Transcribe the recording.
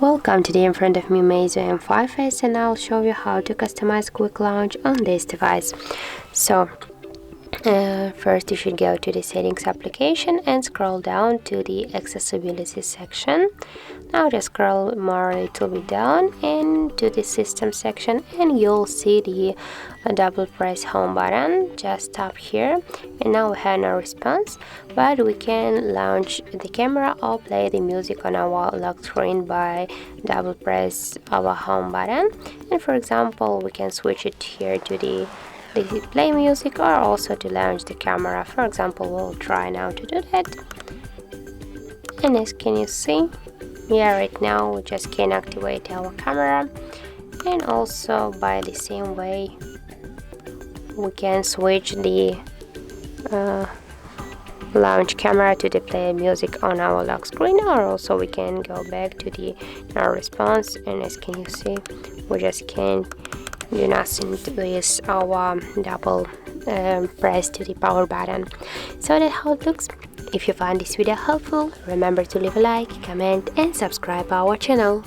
Welcome. Today in front of me MEIZU M5S, and I'll show you how to customize quick launch on this device. So first you should go to the settings application and scroll down to the accessibility section. Now just scroll more a little bit down and to the system section, and you'll see the double press home button. Just tap here, and now we have no response, but we can launch the camera or play the music on our lock screen by double press our home button. And for example, we can switch it here to the play music, or also to launch the camera. For example, we'll try now to do that. And as can you see, right now we just can activate our camera, and also by the same way we can switch the launch camera to the play music on our lock screen, or also we can go back to the no response. And as can you see, we just can do nothing with our double press to the power button. So that's how it looks. If you find this video helpful, remember to leave a like, comment and subscribe our channel.